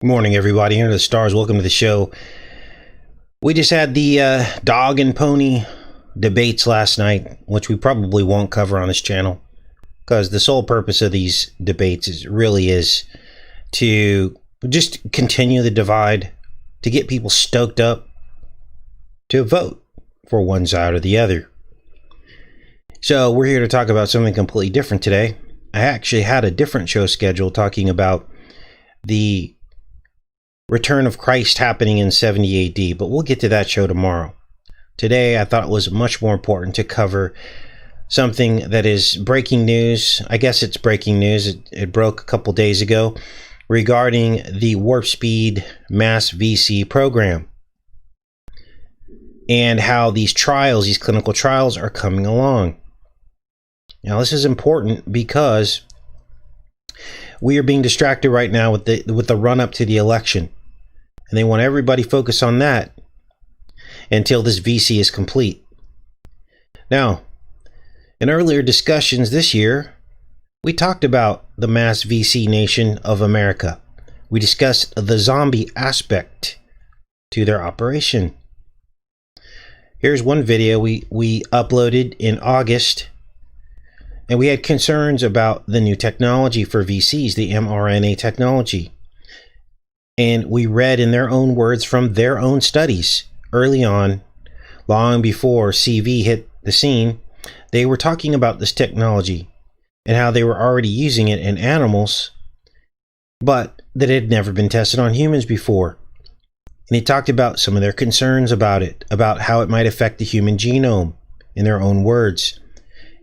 Good morning, everybody. Enter the stars. Welcome to the show. We just had the dog and pony debates last night, which we probably won't cover on this channel because the sole purpose of these debates is to just continue the divide, to get people stoked up to vote for one side or the other. So we're here to talk about something completely different today. I actually had a different show scheduled talking about the return of Christ happening in 70 AD, but we'll get to that show tomorrow. Today, I thought it was much more important to cover something that is breaking news. I guess it's breaking news. It broke a couple days ago regarding the warp speed mass VC program and how these trials, these clinical trials, are coming along. Now, this is important because we are being distracted right now with the run-up to the election. And they want everybody focused on that until this VC is complete. Now, in earlier discussions this year, we talked about the mass VC nation of America. We discussed the zombie aspect to their operation. Here's one video we uploaded in August. And we had concerns about the new technology for VCs, the mRNA technology. And we read in their own words from their own studies early on, long before CV hit the scene, they were talking about this technology and how they were already using it in animals, but that it had never been tested on humans before. And he talked about some of their concerns about it, about how it might affect the human genome in their own words.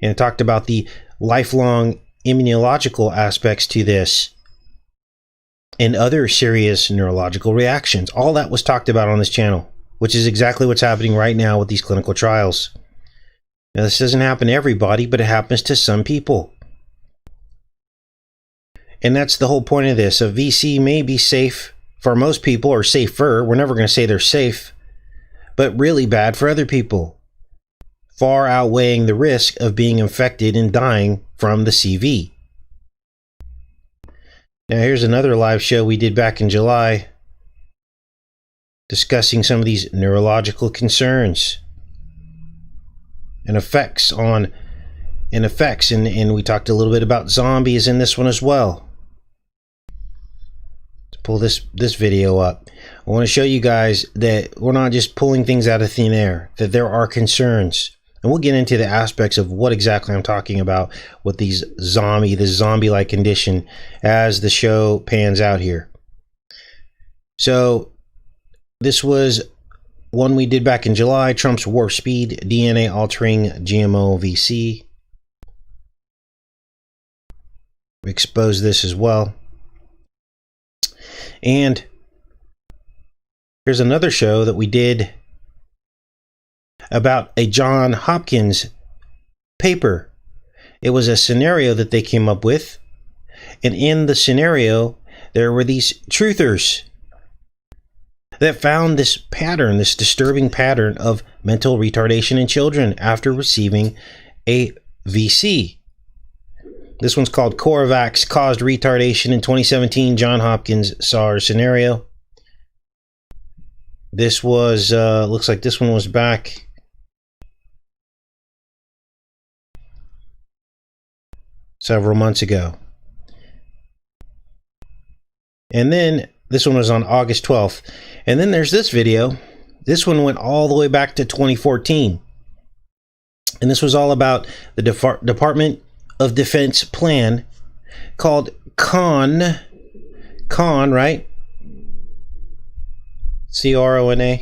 And it talked about the lifelong immunological aspects to this and other serious neurological reactions. All that was talked about on this channel, which is exactly what's happening right now with these clinical trials. Now, this doesn't happen to everybody, but it happens to some people. And that's the whole point of this. A VC may be safe for most people, or safer. We're never going to say they're safe, but really bad for other people, far outweighing the risk of being infected and dying from the CV. Now, here's another live show we did back in July discussing some of these neurological concerns and effects, and we talked a little bit about zombies in this one as well. Let's pull this video up. I want to show you guys that we're not just pulling things out of thin air, that there are concerns. And we'll get into the aspects of what exactly I'm talking about with this zombie-like condition as the show pans out here. So this was one we did back in July, Trump's warp speed DNA altering GMO VC. We exposed this as well. And here's another show that we did about a Johns Hopkins paper. It was a scenario that they came up with, and in the scenario there were these truthers that found this pattern, this disturbing pattern of mental retardation in children after receiving a VC. This one's called Corvax Caused Retardation in 2017 Johns Hopkins SARS Scenario. This was looks like this one was back several months ago. And then this one was on August 12th. And then there's this video. This one went all the way back to 2014. And this was all about the Department of Defense plan called CON, right? CRONA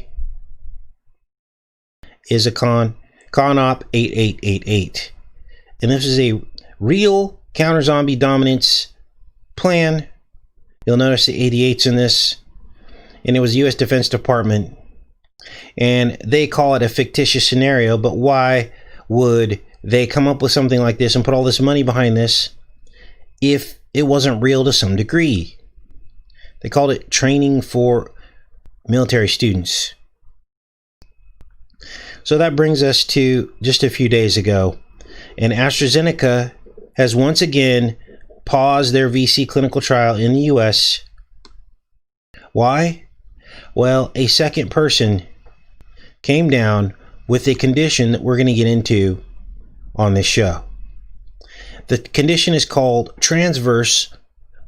is a CONOP 8888. And this is a real counter-zombie dominance plan. You'll notice the 88's in this. And it was U.S. Defense Department. And they call it a fictitious scenario, but why would they come up with something like this and put all this money behind this if it wasn't real to some degree? They called it training for military students. So that brings us to just a few days ago. And AstraZeneca has once again paused their VC clinical trial in the U.S. Why? Well, a second person came down with a condition that we're going to get into on this show. The condition is called transverse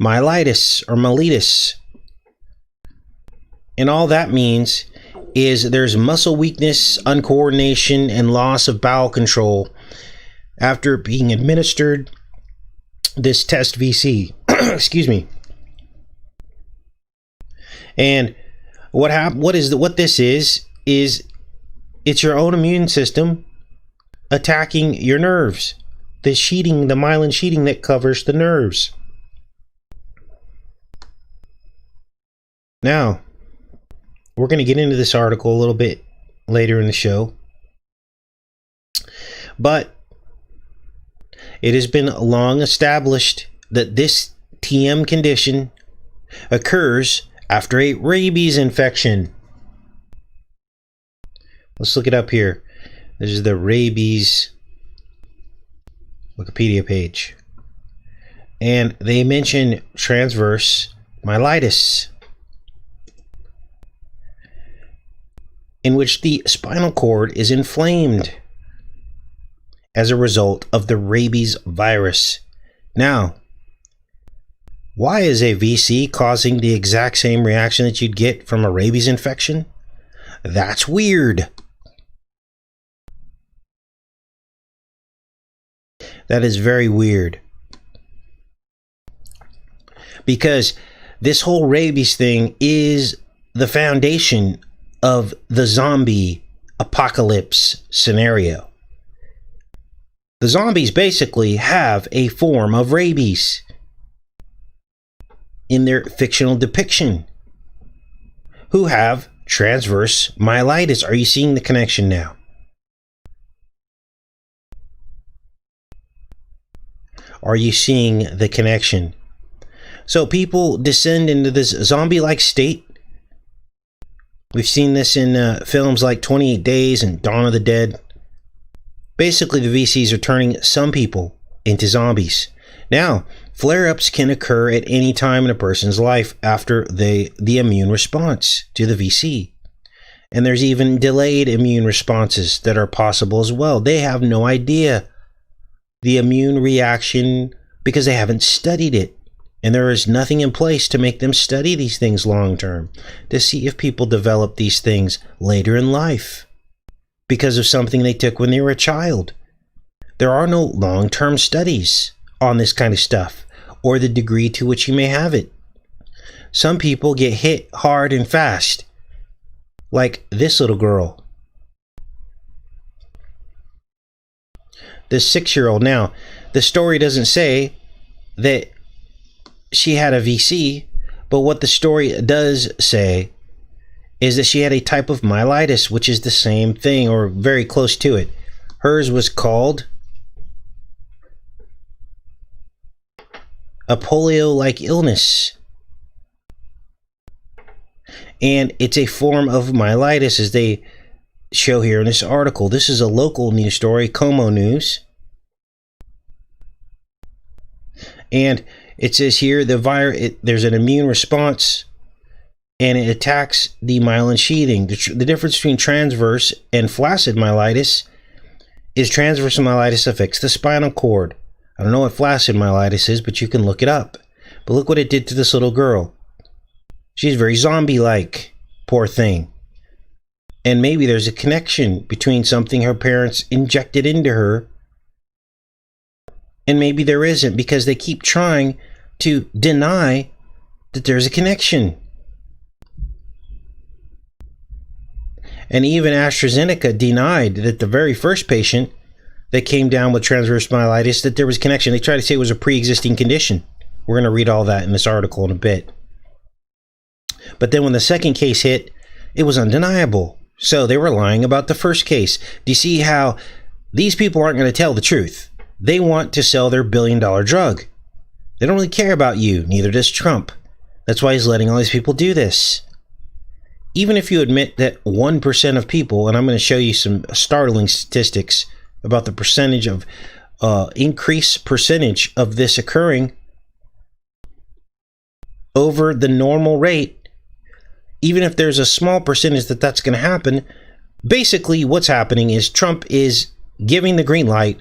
myelitis or mellitus. And all that means is there's muscle weakness, uncoordination, and loss of bowel control after being administered this test VC. Excuse me. And what this is it's your own immune system attacking your nerves, the myelin sheeting that covers the nerves. Now, we're going to get into this article a little bit later in the show, but it has been long established that this TM condition occurs after a rabies infection. Let's look it up here. This is the rabies Wikipedia page. And they mention transverse myelitis, in which the spinal cord is inflamed as a result of the rabies virus. Now, why is a VC causing the exact same reaction that you'd get from a rabies infection? That's weird. That is very weird. Because this whole rabies thing is the foundation of the zombie apocalypse scenario. The zombies basically have a form of rabies in their fictional depiction, who have transverse myelitis. Are you seeing the connection now? Are you seeing the connection? So people descend into this zombie-like state. We've seen this in films like 28 Days and Dawn of the Dead. Basically, the VCs are turning some people into zombies. Now, flare-ups can occur at any time in a person's life after the immune response to the VC. And there's even delayed immune responses that are possible as well. They have no idea the immune reaction because they haven't studied it. And there is nothing in place to make them study these things long term to see if people develop these things later in life because of something they took when they were a child. There are no long-term studies on this kind of stuff or the degree to which you may have it. Some people get hit hard and fast, like this little girl. This 6-year-old. Now, the story doesn't say that she had a VC, but what the story does say is that she had a type of myelitis, which is the same thing or very close to it. Hers was called a polio-like illness. And it's a form of myelitis, as they show here in this article. This is a local news story, Como News. And it says here there's an immune response and it attacks the myelin sheathing. The difference between transverse and flaccid myelitis is transverse myelitis affects the spinal cord. I don't know what flaccid myelitis is, but you can look it up. But look what it did to this little girl. She's very zombie-like, poor thing. And maybe there's a connection between something her parents injected into her, and maybe there isn't, because they keep trying to deny that there's a connection. And even AstraZeneca denied that the very first patient that came down with transverse myelitis, that there was a connection. They tried to say it was a pre-existing condition. We're going to read all that in this article in a bit. But then when the second case hit, it was undeniable. So they were lying about the first case. Do you see how these people aren't going to tell the truth? They want to sell their billion-dollar drug. They don't really care about you. Neither does Trump. That's why he's letting all these people do this. Even if you admit that 1% of people, and I'm going to show you some startling statistics about the percentage of increased percentage of this occurring over the normal rate even if there's a small percentage that that's going to happen, basically what's happening is Trump is giving the green light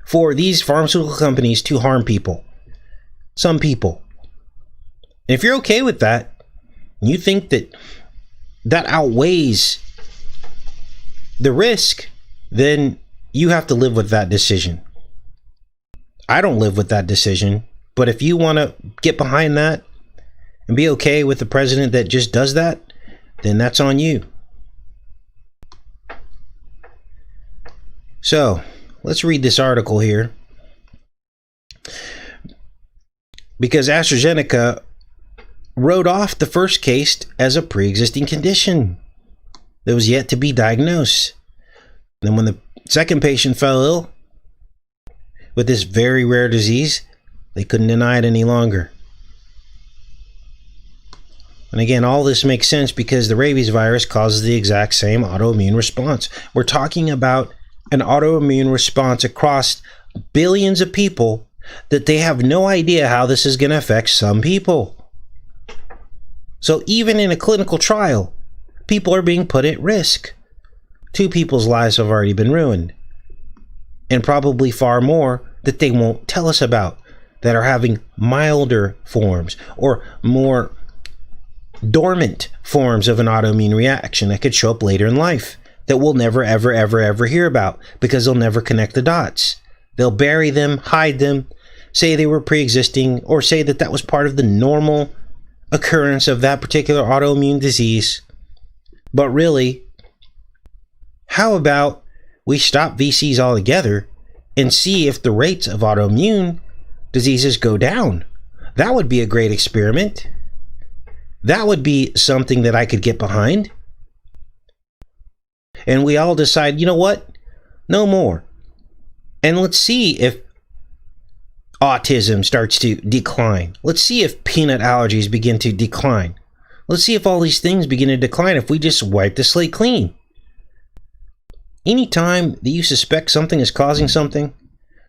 for these pharmaceutical companies to harm people. Some people. And if you're okay with that, you think that that outweighs the risk, then you have to live with that decision. I don't live with that decision, but if you want to get behind that and be okay with the president that just does that, then that's on you. So, let's read this article here. Because AstraZeneca wrote off the first case as a pre-existing condition that was yet to be diagnosed. Then when the second patient fell ill with this very rare disease, they couldn't deny it any longer. And again, all this makes sense because the rabies virus causes the exact same autoimmune response. We're talking about an autoimmune response across billions of people that they have no idea how this is going to affect some people. So even in a clinical trial, people are being put at risk. 2 people's lives have already been ruined. And probably far more that they won't tell us about, that are having milder forms or more dormant forms of an autoimmune reaction that could show up later in life that we'll never, ever, ever, ever hear about because they'll never connect the dots. They'll bury them, hide them, say they were pre-existing, or say that that was part of the normal occurrence of that particular autoimmune disease. But really, how about we stop VCs altogether and see if the rates of autoimmune diseases go down? That would be a great experiment. That would be something that I could get behind. And we all decide, you know what? No more. And let's see if autism starts to decline. Let's see if peanut allergies begin to decline. Let's see if all these things begin to decline if we just wipe the slate clean. Anytime that you suspect something is causing something,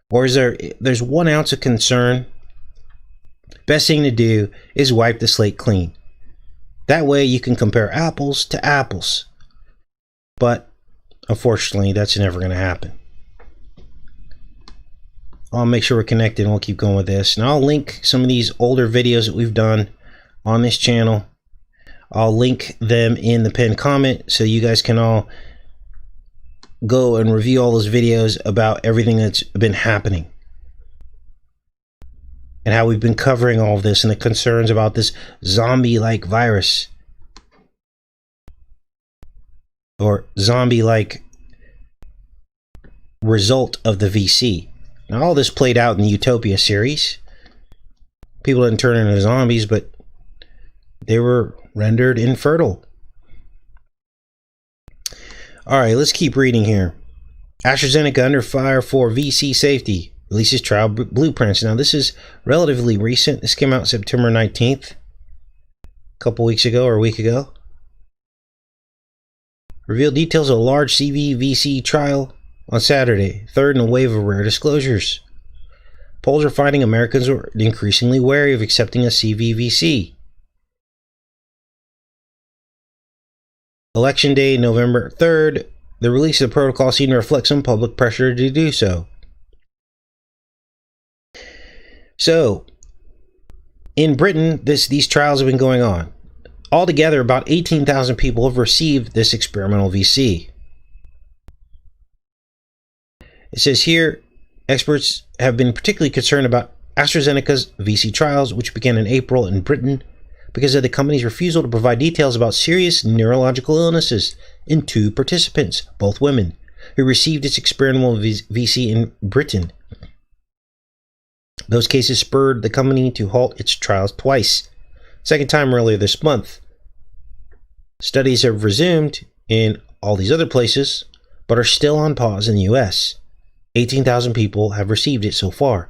or there's 1 ounce of concern, best thing to do is wipe the slate clean. That way you can compare apples to apples. But unfortunately, that's never going to happen. I'll make sure we're connected and we'll keep going with this. And I'll link some of these older videos that we've done on this channel. I'll link them in the pinned comment so you guys can all go and review all those videos about everything that's been happening and how we've been covering all of this and the concerns about this zombie-like virus or zombie-like result of the VC. Now, all this played out in the Utopia series. People didn't turn into zombies, but they were rendered infertile. All right, let's keep reading here. AstraZeneca under fire for VC safety. Releases trial blueprints. Now, this is relatively recent. This came out September 19th. A couple weeks ago or a week ago. Revealed details of a large CVVC trial on Saturday. Third in a wave of rare disclosures. Polls are finding Americans are increasingly wary of accepting a CVVC. Election day, November 3rd. The release of the protocol seemed to reflect some public pressure to do so. So, in Britain, these trials have been going on. Altogether, about 18,000 people have received this experimental VC. It says here, experts have been particularly concerned about AstraZeneca's VC trials, which began in April in Britain, because of the company's refusal to provide details about serious neurological illnesses in 2 participants, both women, who received its experimental VC in Britain. Those cases spurred the company to halt its trials twice, second time earlier this month. Studies have resumed in all these other places, but are still on pause in the US. 18,000 people have received it so far.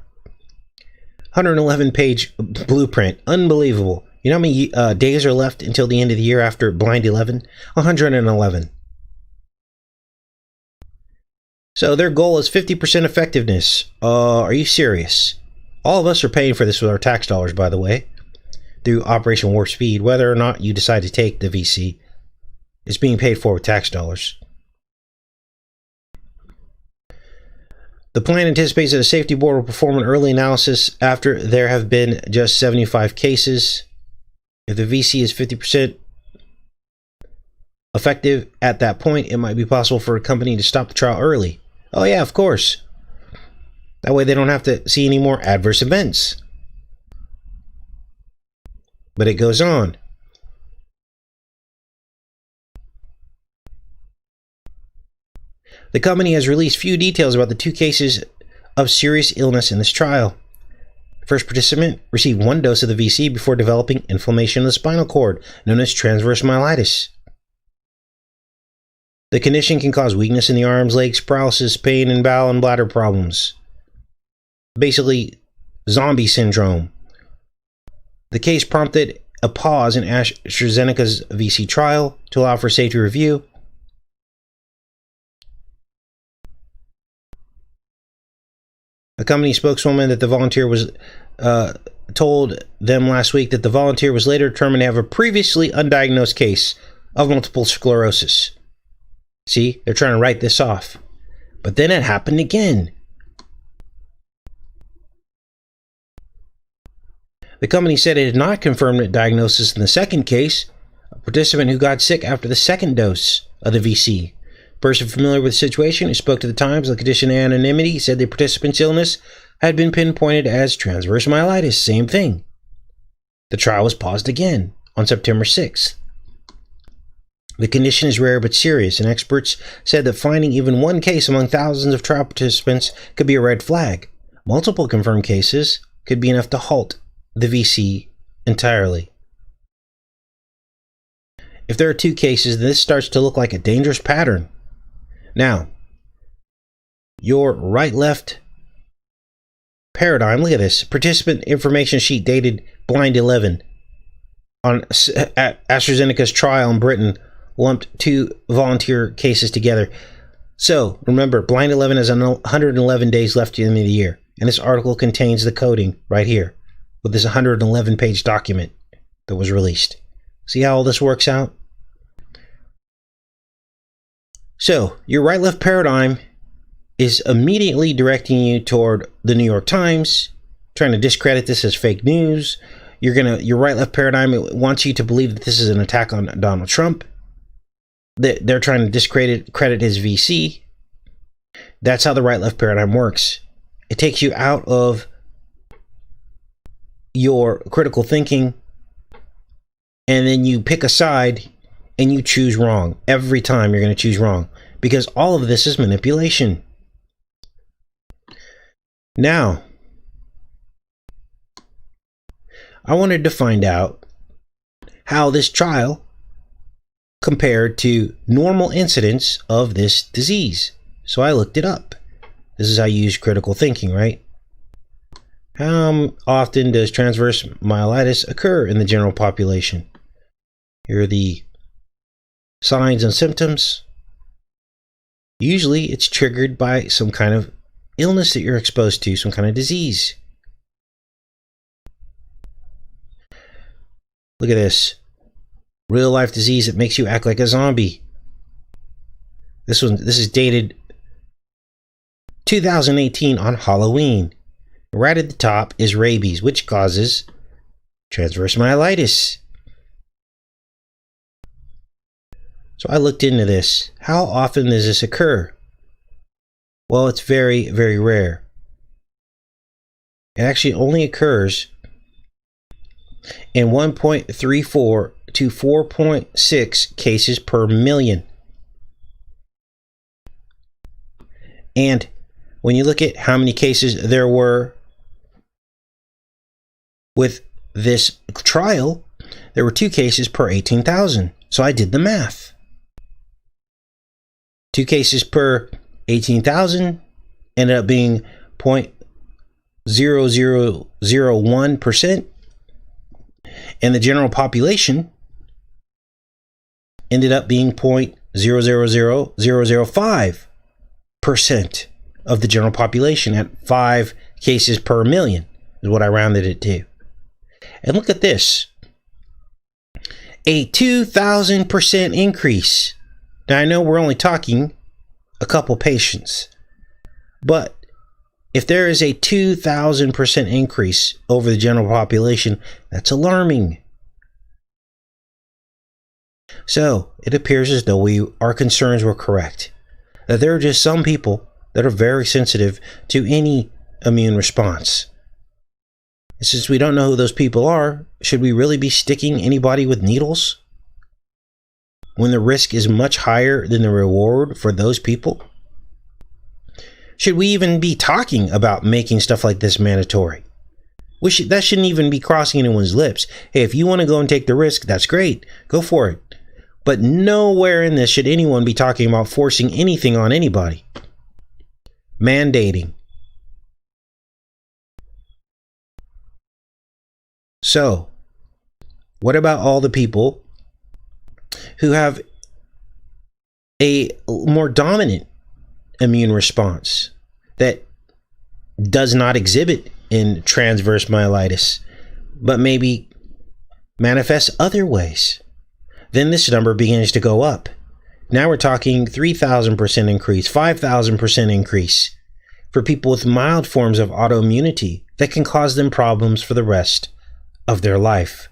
111-page blueprint. Unbelievable. You know how many days are left until the end of the year after Blind 11? 111. So their goal is 50% effectiveness. Are you serious? All of us are paying for this with our tax dollars, by the way. through Operation Warp Speed, whether or not you decide to take the VC, is being paid for with tax dollars. The plan anticipates that a safety board will perform an early analysis after there have been just 75 cases. If the VC is 50% effective at that point, it might be possible for a company to stop the trial early. Oh yeah, of course. That way they don't have to see any more adverse events. But it goes on. The company has released few details about the 2 cases of serious illness in this trial. The first participant received 1 dose of the VC before developing inflammation of the spinal cord, known as transverse myelitis. The condition can cause weakness in the arms, legs, paralysis, pain, and bowel and bladder problems. Basically, zombie syndrome. The case prompted a pause in AstraZeneca's VC trial to allow for safety review. A company spokeswoman that the volunteer was told them last week that the volunteer was later determined to have a previously undiagnosed case of multiple sclerosis. See, they're trying to write this off. But then it happened again. The company said it had not confirmed a diagnosis in the second case, a participant who got sick after the 2nd dose of the VC. A person familiar with the situation who spoke to the Times on condition of anonymity said the participant's illness had been pinpointed as transverse myelitis, same thing. The trial was paused again on September 6th. The condition is rare but serious, and experts said that finding even 1 case among thousands of trial participants could be a red flag. Multiple confirmed cases could be enough to halt the VC entirely. If there are 2 cases, this starts to look like a dangerous pattern. Now, your right-left paradigm, look at this. Participant information sheet dated blind 11 on AstraZeneca's trial in Britain lumped 2 volunteer cases together. So, remember, blind 11 has 111 days left in the year. And this article contains the coding right here with this 111-page document that was released. See how all this works out? So, your right-left paradigm is immediately directing you toward the New York Times, trying to discredit this as fake news. Your right-left paradigm wants you to believe that this is an attack on Donald Trump. They're trying to discredit his VC. That's how the right-left paradigm works. It takes you out of your critical thinking, and then you pick a side and you choose wrong. Every time you're going to choose wrong, because all of this is manipulation. Now, I wanted to find out how this trial compared to normal incidence of this disease. So I looked it up. This is how you use critical thinking, right? How often does transverse myelitis occur in the general population? Here are the signs and symptoms. Usually it's triggered by some kind of illness that you're exposed to, some kind of disease. Look at this. Real life disease that makes you act like a zombie. This is dated 2018 on Halloween. Right at the top is rabies, which causes transverse myelitis. So I looked into this. How often does this occur? Well, it's very, very rare. It actually only occurs in 1.34 to 4.6 cases per million. And when you look at how many cases there were with this trial, there were 2 cases per 18,000. So I did the math. 2 cases per 18,000 ended up being 0.0001%. And the general population ended up being 0.000005% of the general population at 5 cases per million is what I rounded it to. And look at this. a 2,000% increase. Now, I know we're only talking a couple patients, but if there is a 2,000% increase over the general population, that's alarming. So, it appears as though our concerns were correct. That there are just some people that are very sensitive to any immune response. And since we don't know who those people are, should we really be sticking anybody with needles when the risk is much higher than the reward for those people? Should we even be talking about making stuff like this mandatory? That shouldn't even be crossing anyone's lips. Hey, if you want to go and take the risk, that's great. Go for it. But nowhere in this should anyone be talking about forcing anything on anybody. Mandating. So, what about all the people who have a more dominant immune response that does not exhibit in transverse myelitis, but maybe manifests other ways? Then this number begins to go up. Now we're talking 3,000% increase, 5,000% increase for people with mild forms of autoimmunity that can cause them problems for the rest of their life.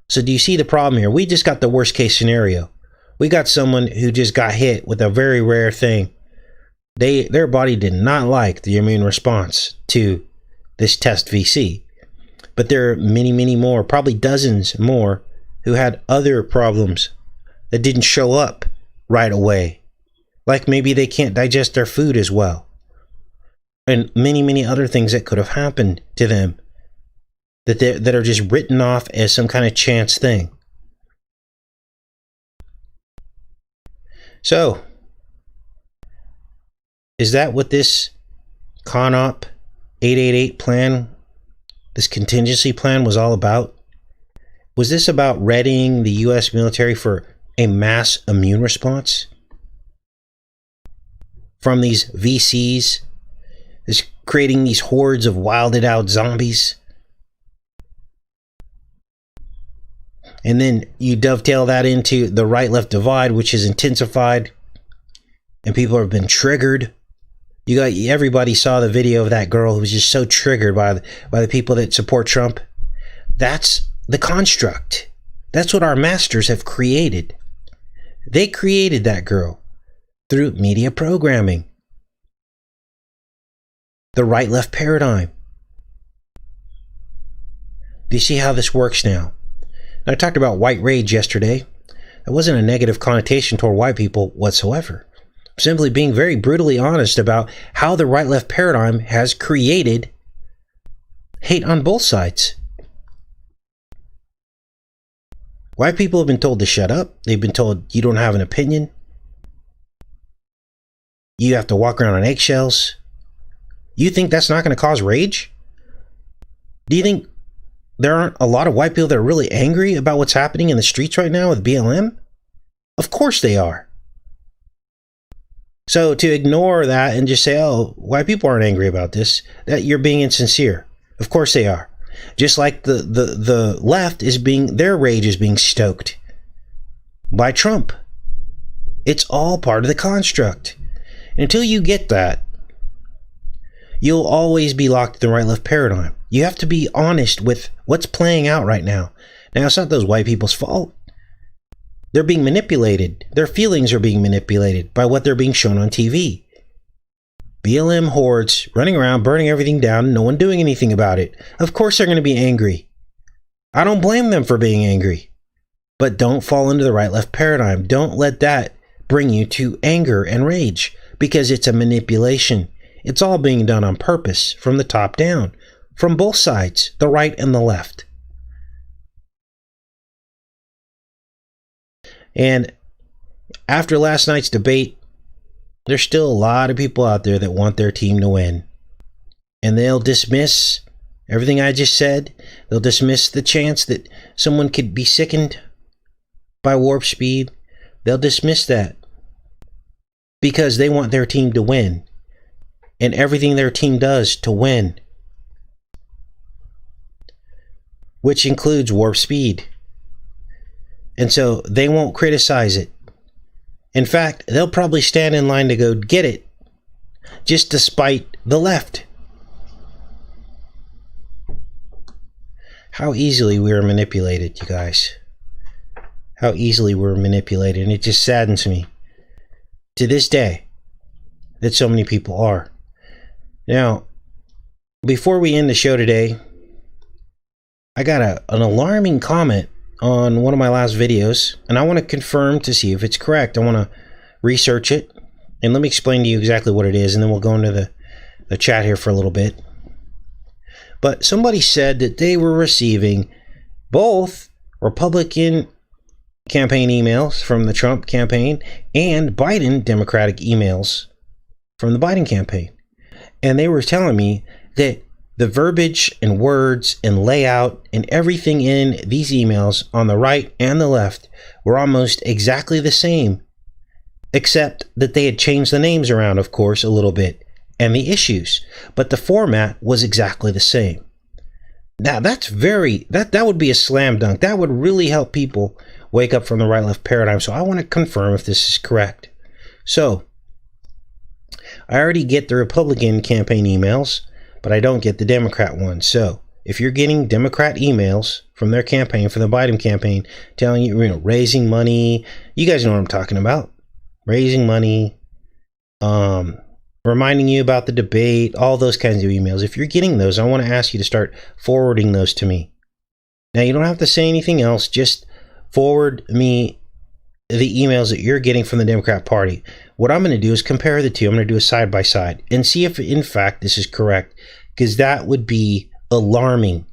So do you see the problem here? We just got the worst case scenario. We got someone who just got hit with a very rare thing. Their body did not like the immune response to this test VC. But there are many, many more, probably dozens more, who had other problems that didn't show up right away. Like maybe they can't digest their food as well. And many, many other things that could have happened to them that are just written off as some kind of chance thing. So, is that what this CONOP 888 plan, this contingency plan was all about? Was this about readying the U.S. military for a mass immune response from these VCs, creating these hordes of wilded out zombies? And then you dovetail that into the right-left divide, which is intensified, and people have been triggered. Everybody saw the video of that girl who was just so triggered by the people that support Trump. That's the construct. That's what our masters have created. They created that girl through media programming. The right-left paradigm. Do you see how this works now? I talked about white rage yesterday. That wasn't a negative connotation toward white people whatsoever. I'm simply being very brutally honest about how the right-left paradigm has created hate on both sides. White people have been told to shut up. They've been told you don't have an opinion. You have to walk around on eggshells. You think that's not going to cause rage? Do you think there aren't a lot of white people that are really angry about what's happening in the streets right now with BLM? Of course they are. So to ignore that and just say, oh, white people aren't angry about this, that you're being insincere. Of course they are. Just like the left their rage is being stoked by Trump. It's all part of the construct. And until you get that, you'll always be locked in the right-left paradigm. You have to be honest with what's playing out right now. Now, it's not those white people's fault. They're being manipulated. Their feelings are being manipulated by what they're being shown on TV. BLM hordes running around, burning everything down, and no one doing anything about it. Of course they're going to be angry. I don't blame them for being angry. But don't fall into the right-left paradigm. Don't let that bring you to anger and rage, because it's a manipulation. It's all being done on purpose, from the top down, from both sides, the right and the left. And after last night's debate, there's still a lot of people out there that want their team to win. And they'll dismiss everything I just said. They'll dismiss the chance that someone could be sickened by warp speed. They'll dismiss that because they want their team to win. And everything their team does to win, which includes warp speed. And so they won't criticize it. In fact, they'll probably stand in line to go get it, just to spite the left. How easily we are manipulated, you guys. How easily we're manipulated. And it just saddens me to this day that so many people are. Now, before we end the show today, I got an alarming comment on one of my last videos, and I want to confirm to see if it's correct. I want to research it, and let me explain to you exactly what it is, and then we'll go into the chat here for a little bit. But somebody said that they were receiving both Republican campaign emails from the Trump campaign and Biden Democratic emails from the Biden campaign. And they were telling me that the verbiage and words and layout and everything in these emails on the right and the left were almost exactly the same, except that they had changed the names around, of course, a little bit, and the issues, but the format was exactly the same. Now that's that would be a slam dunk. That would really help people wake up from the right-left paradigm. So I want to confirm if this is correct. So I already get the Republican campaign emails, but I don't get the Democrat ones. So if you're getting Democrat emails from their campaign, for the Biden campaign, telling you, raising money, you guys know what I'm talking about. Raising money, reminding you about the debate, all those kinds of emails. If you're getting those, I want to ask you to start forwarding those to me. Now, you don't have to say anything else. Just forward me the emails that you're getting from the Democrat Party. What I'm going to do is compare the two. I'm going to do a side-by-side and see if, in fact, this is correct, because that would be alarming.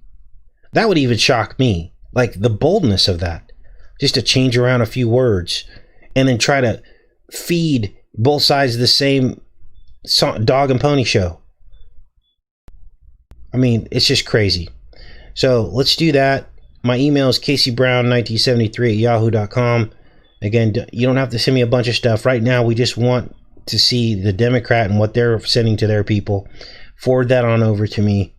That would even shock me, like the boldness of that, just to change around a few words and then try to feed both sides of the same dog and pony show. I mean, it's just crazy. So let's do that. My email is caseybrown1973@yahoo.com. Again, you don't have to send me a bunch of stuff. Right now, we just want to see the Democrat and what they're sending to their people. Forward that on over to me,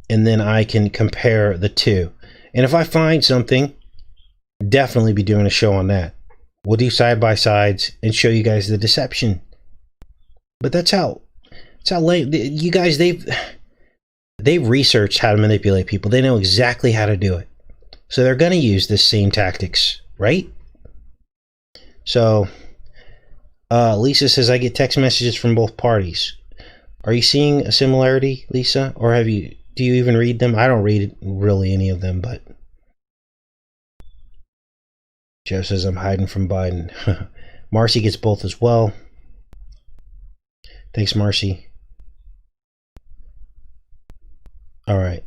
and then I can compare the two. And if I find something, definitely be doing a show on that. We'll do side-by-sides and show you guys the deception. But that's how late you guys, they've researched how to manipulate people. They know exactly how to do it. So they're going to use the same tactics, right? So Lisa says, I get text messages from both parties. Are you seeing a similarity, Lisa? Or do you even read them? I don't read really any of them, but Joe says, I'm hiding from Biden. Marcy gets both as well. Thanks, Marcy. All right.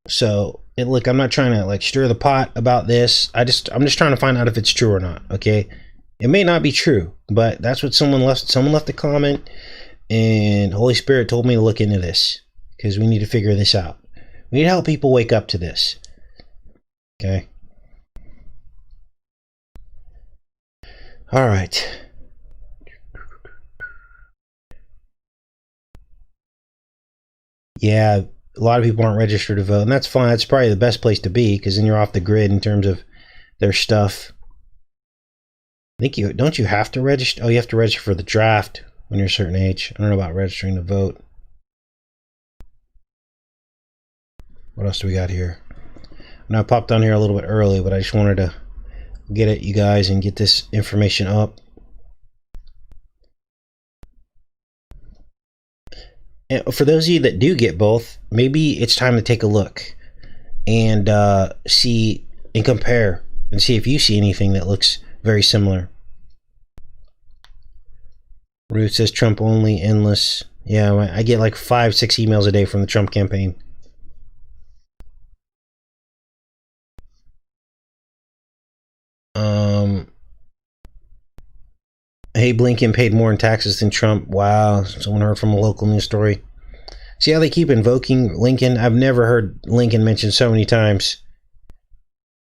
So, look, I'm not trying to stir the pot about this. I'm just trying to find out if it's true or not. Okay, it may not be true, but that's what someone left. Someone left a comment, and Holy Spirit told me to look into this because we need to figure this out. We need to help people wake up to this. Okay. All right. Yeah, a lot of people aren't registered to vote, and that's fine. That's probably the best place to be, because then you're off the grid in terms of their stuff. I think don't you have to register? Oh, you have to register for the draft when you're a certain age. I don't know about registering to vote. What else do we got here? And I popped on here a little bit early, but I just wanted to get at you guys and get this information up. And for those of you that do get both, maybe it's time to take a look and see and compare and see if you see anything that looks very similar. Ruth says Trump only, endless. Yeah, I get like 5-6 emails a day from the Trump campaign. Hey, Blinken paid more in taxes than Trump. Wow, someone heard from a local news story. See how they keep invoking Lincoln? I've never heard Lincoln mentioned so many times.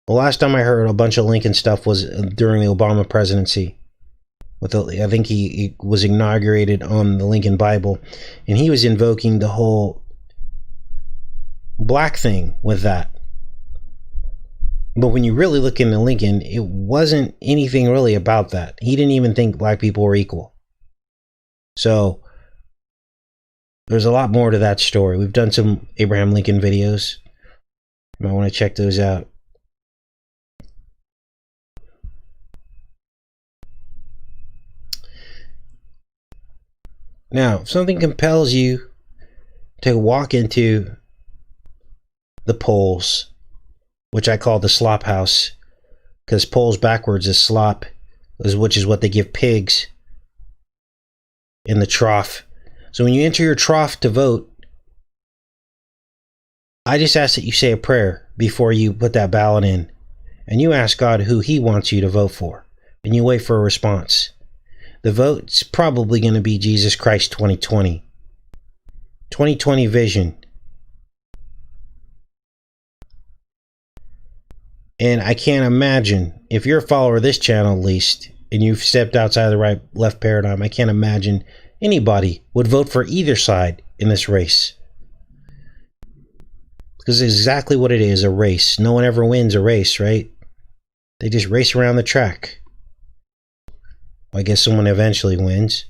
The last time I heard a bunch of Lincoln stuff was during the Obama presidency. I think he was inaugurated on the Lincoln Bible, and he was invoking the whole black thing with that. But when you really look into Lincoln, it wasn't anything really about that. He didn't even think black people were equal. So there's a lot more to that story. We've done some Abraham Lincoln videos. You might want to check those out. Now, if something compels you to walk into the polls, which I call the slop house, because polls backwards is slop, which is what they give pigs in the trough. So when you enter your trough to vote, I just ask that you say a prayer before you put that ballot in, and you ask God who He wants you to vote for, and you wait for a response. The vote's probably going to be Jesus Christ 2020. 2020 vision. And I can't imagine, if you're a follower of this channel at least, and you've stepped outside of the right-left paradigm, I can't imagine anybody would vote for either side in this race. Because it's exactly what it is, a race. No one ever wins a race, right? They just race around the track. I guess someone eventually wins.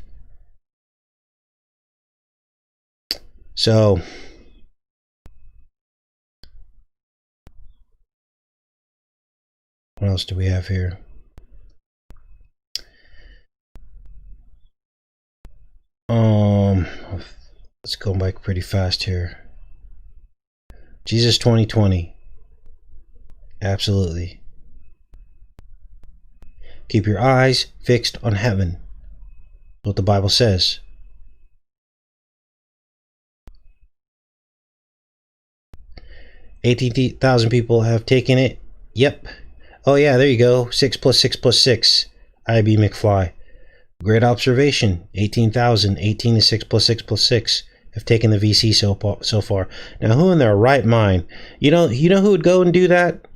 So what else do we have here? Let's go back pretty fast here. Jesus 2020. Absolutely. Keep your eyes fixed on heaven. What the Bible says. $18,000 people have taken it. Yep. Oh yeah, there you go. 6 plus 6 plus 6. IB McFly. Great observation. 18,000. 18 is 6 plus 6 plus 6 have taken the VC so far. Now, who in their right mind? You know who would go and do that?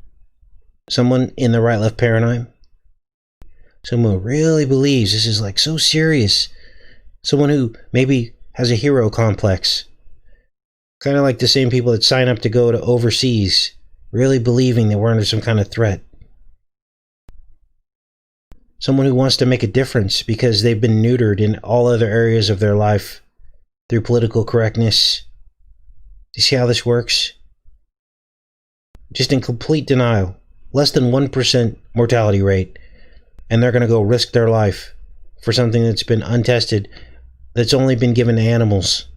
Someone in the right-left paradigm. Someone who really believes this is like so serious. Someone who maybe has a hero complex. Kind of like the same people that sign up to go to overseas, really believing that we're under some kind of threat. Someone who wants to make a difference because they've been neutered in all other areas of their life through political correctness. Do you see how this works? Just in complete denial. Less than 1% mortality rate. And they're going to go risk their life for something that's been untested, that's only been given to animals.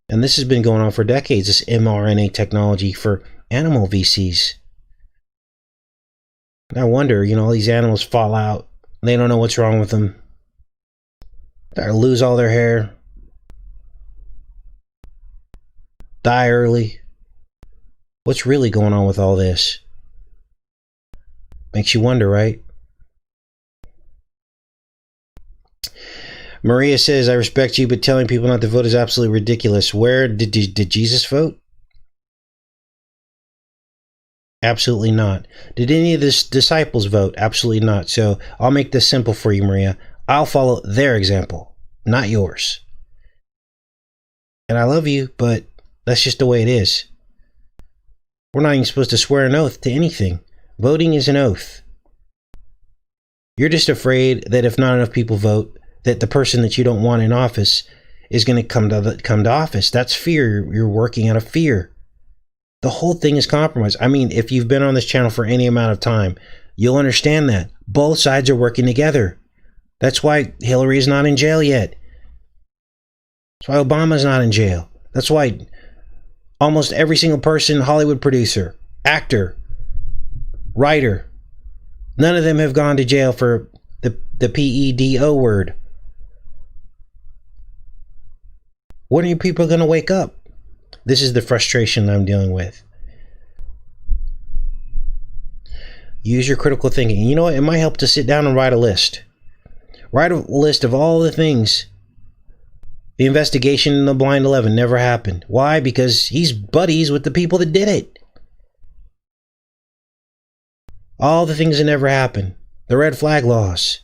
And this has been going on for decades, this mRNA technology for animal VCs. And I wonder, all these animals fall out. They don't know what's wrong with them. They lose all their hair. Die early. What's really going on with all this? Makes you wonder, right? Maria says, I respect you, but telling people not to vote is absolutely ridiculous. Where did Jesus vote? Absolutely not. Did any of the disciples vote? Absolutely not. So I'll make this simple for you, Maria. I'll follow their example, not yours. And I love you, but that's just the way it is. We're not even supposed to swear an oath to anything. Voting is an oath. You're just afraid that if not enough people vote, that the person that you don't want in office is going to come to office. That's fear. You're working out of fear. The whole thing is compromise. I mean, if you've been on this channel for any amount of time, you'll understand that. Both sides are working together. That's why Hillary is not in jail yet. That's why Obama's not in jail. That's why almost every single person, Hollywood producer, actor, writer, none of them have gone to jail for the PEDO word. When are you people going to wake up? This is the frustration I'm dealing with. Use your critical thinking. You know what? It might help to sit down and write a list. Write a list of all the things. The investigation in the Blind 11 never happened. Why? Because he's buddies with the people that did it. All the things that never happened. The red flag laws.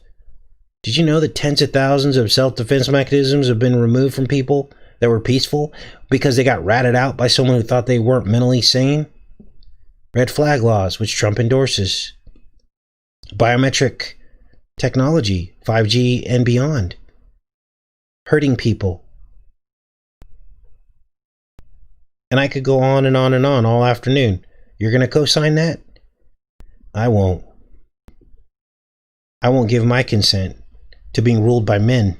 Did you know that tens of thousands of self-defense mechanisms have been removed from people that were peaceful because they got ratted out by someone who thought they weren't mentally sane. Red flag laws, which Trump endorses. Biometric technology, 5G and beyond. Hurting people. And I could go on and on and on all afternoon. You're going to co-sign that? I won't. I won't give my consent to being ruled by men.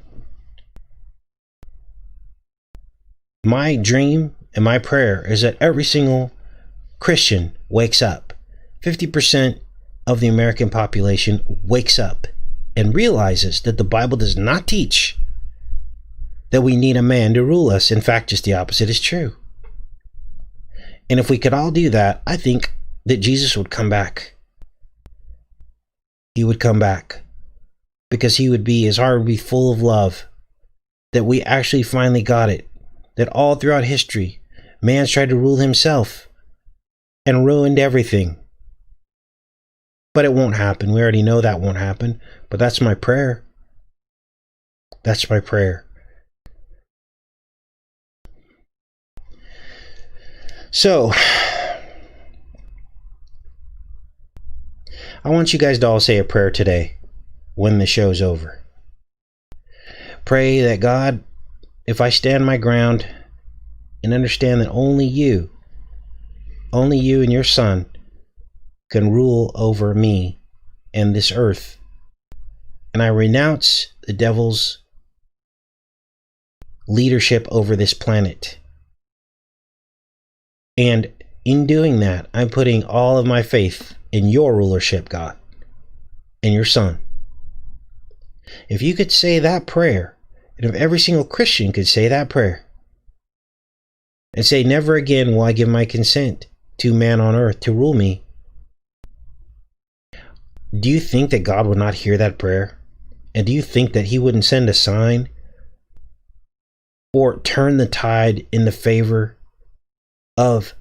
My dream and my prayer is that every single Christian wakes up. 50% of the American population wakes up and realizes that the Bible does not teach that we need a man to rule us. In fact, just the opposite is true. And if we could all do that, I think that Jesus would come back. He would come back because his heart would be full of love, that we actually finally got it, that all throughout history, man's tried to rule himself and ruined everything. But it won't happen. We already know that won't happen. But that's my prayer. That's my prayer. So, I want you guys to all say a prayer today when the show's over. Pray that God, if I stand my ground and understand that only you and your Son can rule over me and this earth, and I renounce the devil's leadership over this planet. And in doing that, I'm putting all of my faith in your rulership, God, and your Son. If you could say that prayer, and if every single Christian could say that prayer, and say, never again will I give my consent to man on earth to rule me, do you think that God would not hear that prayer? And do you think that he wouldn't send a sign or turn the tide in the favor of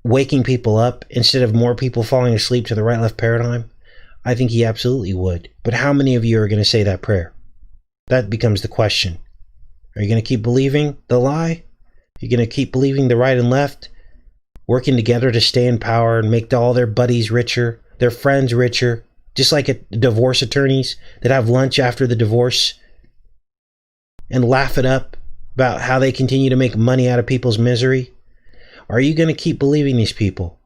waking people up instead of more people falling asleep to the right-left paradigm? I think he absolutely would. But how many of you are going to say that prayer? That becomes the question. Are you going to keep believing the lie? Are you going to keep believing the right and left, working together to stay in power and make all their buddies richer, their friends richer, just like divorce attorneys that have lunch after the divorce and laugh it up about how they continue to make money out of people's misery? Are you going to keep believing these people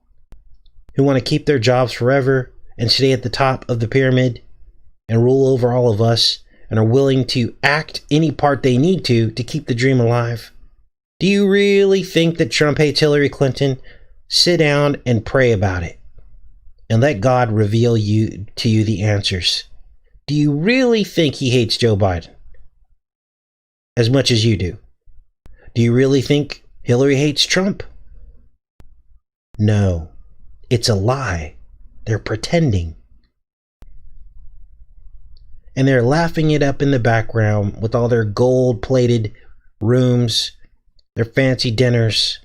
who want to keep their jobs forever and stay at the top of the pyramid and rule over all of us and are willing to act any part they need to keep the dream alive? Do you really think that Trump hates Hillary Clinton? Sit down and pray about it and let God reveal to you the answers. Do you really think he hates Joe Biden as much as you do? Do you really think Hillary hates Trump? No, it's a lie. They're pretending. And they're laughing it up in the background with all their gold-plated rooms, their fancy dinners,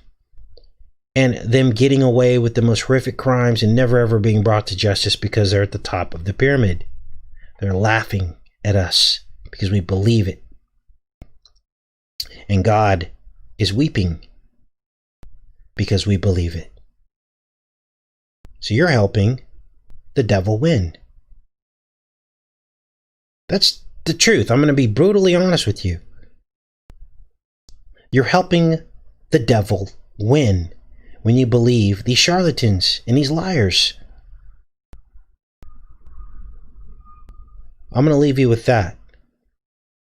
and them getting away with the most horrific crimes and never ever being brought to justice because they're at the top of the pyramid. They're laughing at us because we believe it. And God is weeping because we believe it. So you're helping the devil win. That's the truth. I'm going to be brutally honest with you. You're helping the devil win when you believe these charlatans and these liars. I'm going to leave you with that.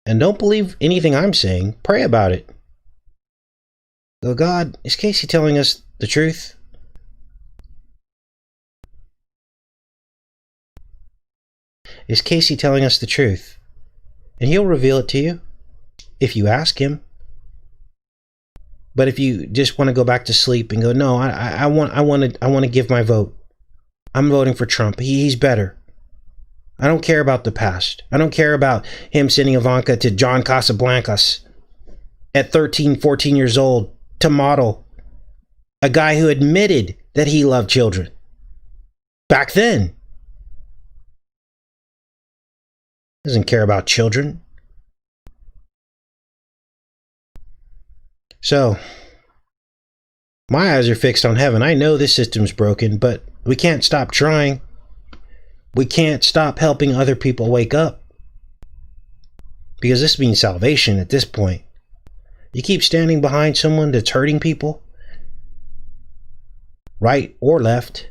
And don't believe anything I'm saying. Pray about it. So God, is Casey telling us the truth? Is Casey telling us the truth? And he'll reveal it to you if you ask him. But if you just want to go back to sleep and go, no, I want to give my vote. I'm voting for Trump. He's better. I don't care about the past. I don't care about him sending Ivanka to John Casablancas at 13, 14 years old to model. A guy who admitted that he loved children back then. Doesn't care about children. So, my eyes are fixed on heaven. I know this system's broken, but we can't stop trying. We can't stop helping other people wake up. Because this means salvation at this point. You keep standing behind someone that's hurting people, right or left.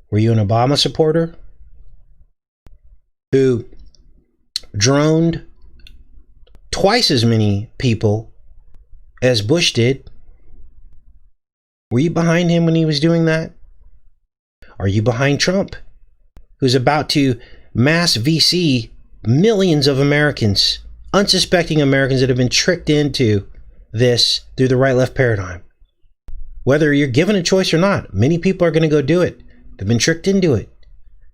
Were you an Obama supporter who droned twice as many people as Bush did? Were you behind him when he was doing that? Are you behind Trump, who's about to mass VC millions of Americans, unsuspecting Americans that have been tricked into this through the right-left paradigm? Whether you're given a choice or not, many people are going to go do it. They've been tricked into it.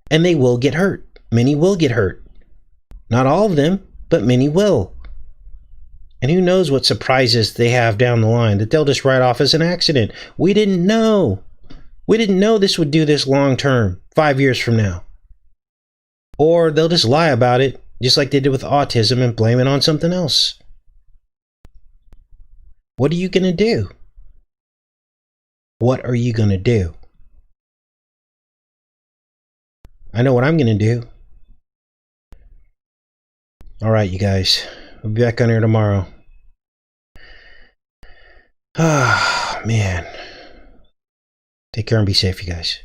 And they will get hurt. Many will get hurt. Not all of them, but many will. And who knows what surprises they have down the line that they'll just write off as an accident. We didn't know. We didn't know this would do this long term, 5 years from now. Or they'll just lie about it, just like they did with autism, and blame it on something else. What are you going to do? What are you going to do? I know what I'm going to do. All right, you guys. We'll be back on here tomorrow. Ah, man. Take care and be safe, you guys.